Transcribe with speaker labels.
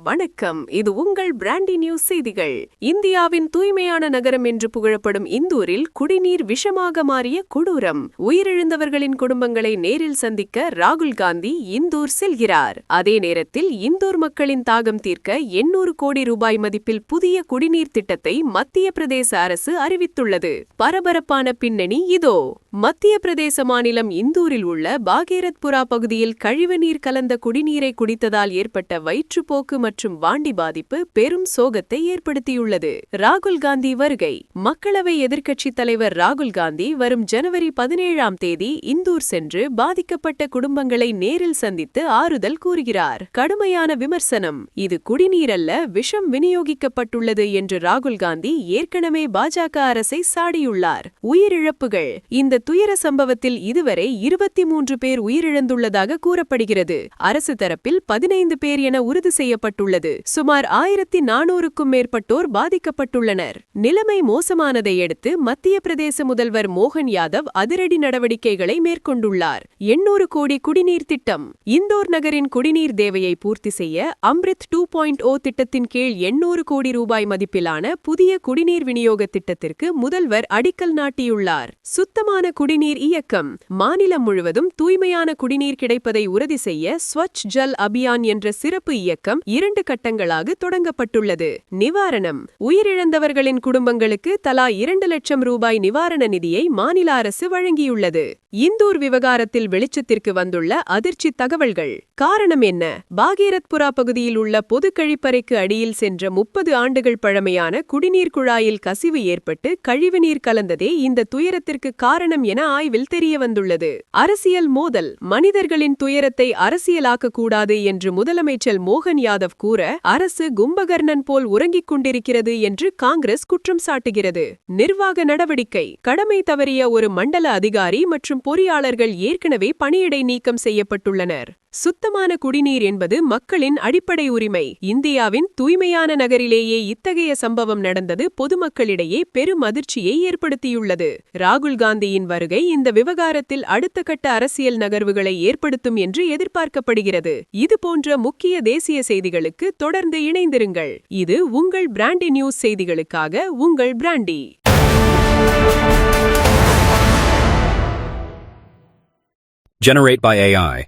Speaker 1: வணக்கம், இது உங்கள் பிராண்டி நியூஸ் செய்திகள். இந்தியாவின் தூய்மையான நகரம் என்று புகழப்படும் இந்தூரில் குடிநீர் விஷமாக மாறிய கொடூரம். உயிரிழந்தவர்களின் குடும்பங்களை நேரில் சந்திக்க ராகுல் காந்தி இந்தூர் செல்கிறார். அதே நேரத்தில் இந்தூர் மக்களின் தாகம் தீர்க்க 800 கோடி ரூபாய் மதிப்பில் புதிய குடிநீர் திட்டத்தை மத்திய பிரதேச அரசு அறிவித்துள்ளது. பரபரப்பான பின்னணி இதோ. மத்திய பிரதேச மாநிலம் இந்தூரில் உள்ள பாகேரத்புரா பகுதியில் கழிவுநீர் கலந்த குடிநீரை குடித்ததால் ஏற்பட்ட வயிற்றுப்போக்கு மற்றும் வாந்தி பாதிப்பு பெரும் சோகத்தை ஏற்படுத்தியுள்ளது. ராகுல் காந்தி வருகை. மக்களவை எதிர்க்கட்சித் தலைவர் ராகுல் காந்தி வரும் ஜனவரி 17ஆம் தேதி இந்தூர் சென்று பாதிக்கப்பட்ட குடும்பங்களை நேரில் சந்தித்து ஆறுதல் கூறுகிறார். கடுமையான விமர்சனம். இது குடிநீர் அல்ல, விஷம் விநியோகிக்கப்பட்டுள்ளது என்று ராகுல் காந்தி ஏற்கனவே பாஜக அரசை சாடியுள்ளார். உயிரிழப்புகள். இந்த துயர சம்பவத்தில் இதுவரை 23 பேர் உயிரிழந்துள்ளதாக கூறப்படுகிறது. அரசு தரப்பில் 15 பேர் என உறுதி செய்யப்பட்டுள்ளது. சுமார் 1400க்கும் மேற்பட்டோர் பாதிக்கப்பட்டுள்ளனர். நிலைமை மோசமானதை அடுத்து மத்திய பிரதேச முதல்வர் மோகன் யாதவ் அதிரடி நடவடிக்கைகளை மேற்கொண்டுள்ளார். 800 கோடி குடிநீர் திட்டம். இந்தோர் நகரின் குடிநீர் தேவையை பூர்த்தி செய்ய அம்ரித் 2.0 திட்டத்தின் கீழ் 800 கோடி ரூபாய் மதிப்பிலான புதிய குடிநீர் விநியோக திட்டத்திற்கு முதல்வர் அடிக்கல் நாட்டியுள்ளார். சுத்தமான குடிநீர் இயக்கம். மாநிலம் முழுவதும் தூய்மையான குடிநீர் கிடைப்பதை உறுதி செய்ய ஸ்வச் ஜல் அபியான் என்ற சிறப்பு இயக்கம் 2 கட்டங்களாக தொடங்கப்பட்டுள்ளது. நிவாரணம். உயிரிழந்தவர்களின் குடும்பங்களுக்கு தலா 2 லட்சம் ரூபாய் நிவாரண நிதியை மாநில அரசு வழங்கியுள்ளது. இந்தூர் விவகாரத்தில் வெளிச்சத்திற்கு வந்துள்ள அதிர்ச்சி தகவல்கள். காரணம் என்ன? பாகேரத்புரா பகுதியில் உள்ள பொது கழிப்பறைக்கு அடியில் சென்ற 30 ஆண்டுகள் பழமையான குடிநீர் குழாயில் கசிவு ஏற்பட்டு கழிவுநீர் கலந்ததே இந்த துயரத்திற்கு காரணம் என ஆய்வில் தெரியவந்துள்ளது. அரசியல் மோதல். மனிதர்களின் துயரத்தை அரசியலாக்கக்கூடாது என்று முதலமைச்சர் மோகன் யாதவ் கூற, அரசு கும்பகர்ணன் போல் உறங்கிக் கொண்டிருக்கிறது என்று காங்கிரஸ் குற்றம் சாட்டுகிறது. நிர்வாக நடவடிக்கை. கடமை தவறிய ஒரு மண்டல அதிகாரி மற்றும் பொறியாளர்கள் ஏற்கனவே பணியிடை நீக்கம் செய்யப்பட்டுள்ளனர். சுத்தமான குடிநீர் என்பது மக்களின் அடிப்படை உரிமை. இந்தியாவின் தூய்மையான நகரிலேயே இத்தகைய சம்பவம் நடந்தது பொதுமக்களிடையே பெரும் அதிர்ச்சியை ஏற்படுத்தியுள்ளது. ராகுல் காந்தியின் வருகை இந்த விவகாரத்தில் அடுத்த கட்ட அரசியல் நகர்வுகளை ஏற்படுத்தும் என்று எதிர்பார்க்கப்படுகிறது. இதுபோன்ற முக்கிய தேசிய செய்திகளுக்கு தொடர்ந்து இணைந்திருங்கள். இது உங்கள் பிராண்டி நியூஸ் செய்திகளுக்காக உங்கள் பிராண்டி.
Speaker 2: Generate by AI.